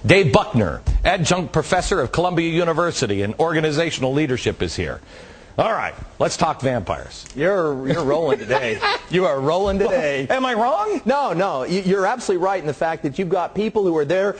Dave Buckner, adjunct professor of Columbia University in organizational leadership, is here. All right, let's talk vampires. You're rolling today. You are rolling today. Well, am I wrong? No, you're absolutely right in the fact that you've got people who are there.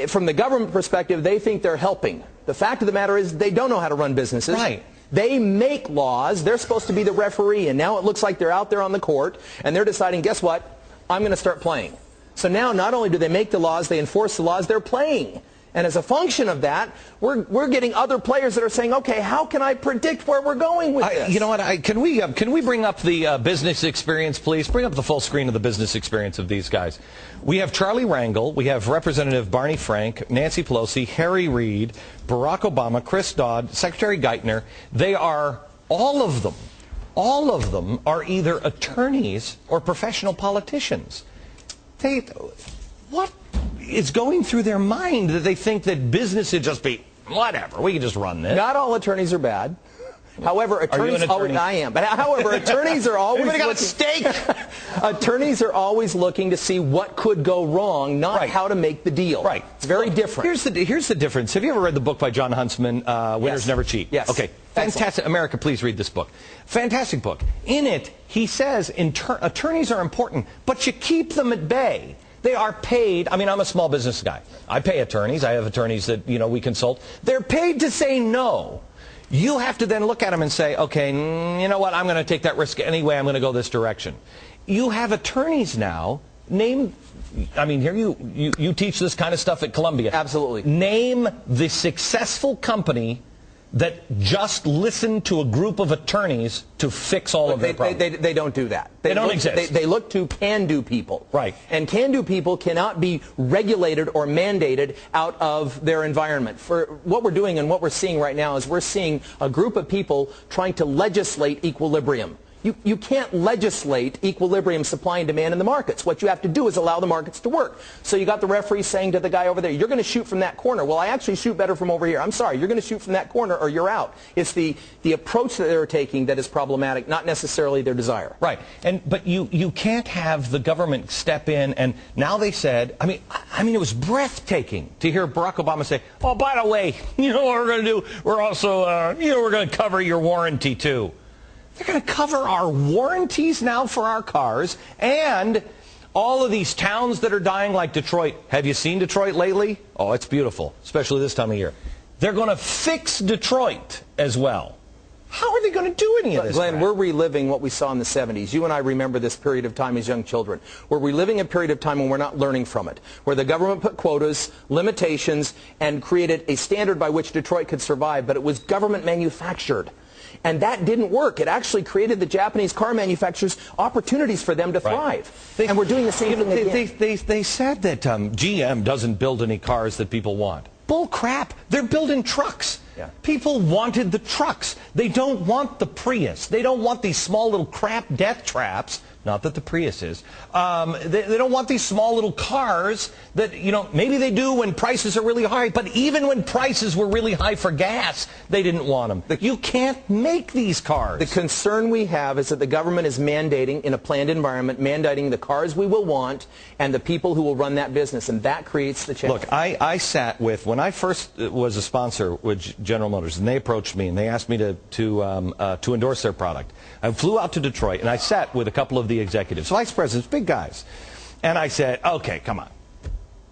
From the government perspective, they think they're helping. The fact of the matter is they don't know how to run businesses. Right. They make laws. They're supposed to be the referee, and now it looks like they're out there on the court, and they're deciding, guess what? I'm going to start playing. So now not only do they make the laws, they enforce the laws, they're playing. And as a function of that, we're getting other players that are saying, okay, how can I predict where we're going with this? You know what? Can we bring up the business experience, please? Bring up the full screen of the business experience of these guys. We have Charlie Rangel, we have Representative Barney Frank, Nancy Pelosi, Harry Reid, Barack Obama, Chris Dodd, Secretary Geithner. They are, all of them are either attorneys or professional politicians. What is going through their mind that they think that business should just be whatever, we can just run this? Not all attorneys are bad. However, attorneys I am. But however, attorneys are always got a steak. Attorneys are always looking to see what could go wrong, not how to make the deal. Right. It's very different. Here's the difference. Have you ever read the book by John Huntsman, Winners Never Cheat? Yes. Okay. Fantastic. Excellent. America, please read this book. Fantastic book. In it, he says attorneys are important, but you keep them at bay. They are paid. I mean, I'm a small business guy. I pay attorneys. I have attorneys that, we consult. They're paid to say no. You have to then look at them and say, okay, you know what? I'm going to take that risk anyway. I'm going to go this direction. You have attorneys now. Here you teach this kind of stuff at Columbia. Absolutely. Name the successful company that just listened to a group of attorneys to fix all of their problems. They don't do that. They don't exist. They look to can-do people. Right. And can-do people cannot be regulated or mandated out of their environment. For what we're doing and what we're seeing right now is we're seeing a group of people trying to legislate equilibrium. You can't legislate equilibrium, supply and demand in the markets. What you have to do is allow the markets to work. So you got the referee saying to the guy over there, you're going to shoot from that corner. Well, I actually shoot better from over here. I'm sorry, you're going to shoot from that corner or you're out. It's the approach that they're taking that is problematic, not necessarily their desire. Right. But you can't have the government step in, and now they said, I mean it was breathtaking to hear Barack Obama say, oh, by the way, you know what we're going to do? We're also, we're going to cover your warranty too. They're going to cover our warranties now for our cars, and all of these towns that are dying like Detroit. Have you seen Detroit lately? Oh, it's beautiful, especially this time of year. They're going to fix Detroit as well. How are they going to do any of this? Glenn, we're reliving what we saw in the 70s. You and I remember this period of time as young children. We're reliving a period of time when we're not learning from it, where the government put quotas, limitations, and created a standard by which Detroit could survive, but it was government manufactured. And that didn't work. It actually created the Japanese car manufacturers opportunities for them to thrive. Right. And we're doing the same thing again. They said that GM doesn't build any cars that people want. Bull crap. They're building trucks. Yeah. People wanted the trucks. They don't want the Prius. They don't want these small little crap death traps. Not that the Prius is. They don't want these small little cars that, maybe they do when prices are really high, but even when prices were really high for gas, they didn't want them. You can't make these cars. The concern we have is that the government is mandating, in a planned environment, mandating the cars we will want and the people who will run that business, and that creates the challenge. Look, I sat with, when I first was a sponsor with General Motors, and they approached me and they asked me to endorse their product. I flew out to Detroit and I sat with a couple of the executives, vice presidents, big guys, and I said, okay, come on,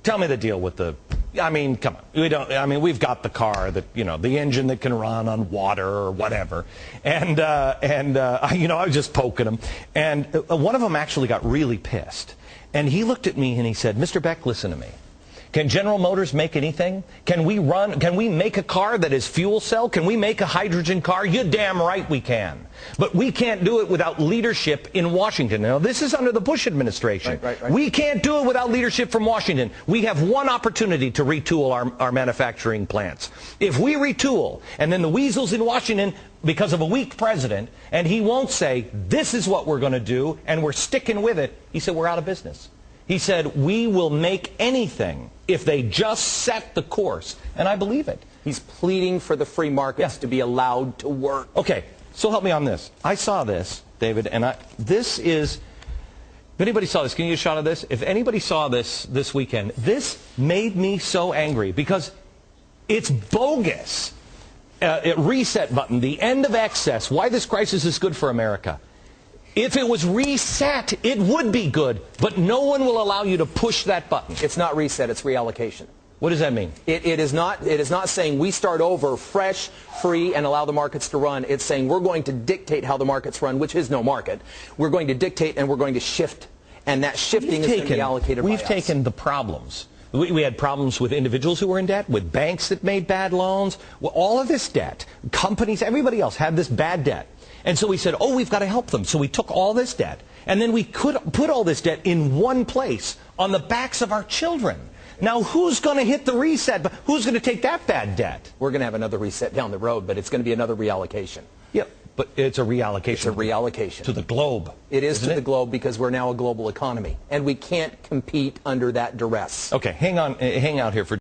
tell me the deal with the, come on, we've got the car that, the engine that can run on water or whatever, and I was just poking them, and one of them actually got really pissed, and he looked at me and he said, Mr. Beck, listen to me. Can General Motors make anything? Can we make a car that is fuel cell? Can we make a hydrogen car? You're damn right we can. But we can't do it without leadership in Washington. Now, this is under the Bush administration. Right. We can't do it without leadership from Washington. We have one opportunity to retool our manufacturing plants. If we retool, and then the weasels in Washington, because of a weak president, and he won't say, this is what we're going to do, and we're sticking with it, he said, we're out of business. He said, we will make anything if they just set the course. And I believe it. He's pleading for the free markets to be allowed to work. Okay, so help me on this. I saw this, David, and this is anybody saw this, can you get a shot of this? If anybody saw this weekend, this made me so angry because it's bogus. Reset button, the end of excess, why this crisis is good for America. If it was reset, it would be good, but no one will allow you to push that button. It's not reset, it's reallocation. What does that mean? It is not saying we start over fresh, free, and allow the markets to run. It's saying we're going to dictate how the markets run, which is no market. We're going to dictate and we're going to shift. And that shifting is going to be allocated by us. We've taken the problems. We had problems with individuals who were in debt, with banks that made bad loans, all of this debt. Companies, everybody else had this bad debt. And so we said, oh, we've got to help them. So we took all this debt. And then we could put all this debt in one place on the backs of our children. Now, who's going to hit the reset? Who's going to take that bad debt? We're going to have another reset down the road, but it's going to be another reallocation. Yep, but it's a reallocation. It's a reallocation. To the globe. It is to the globe because we're now a global economy, and we can't compete under that duress. Okay, hang out here for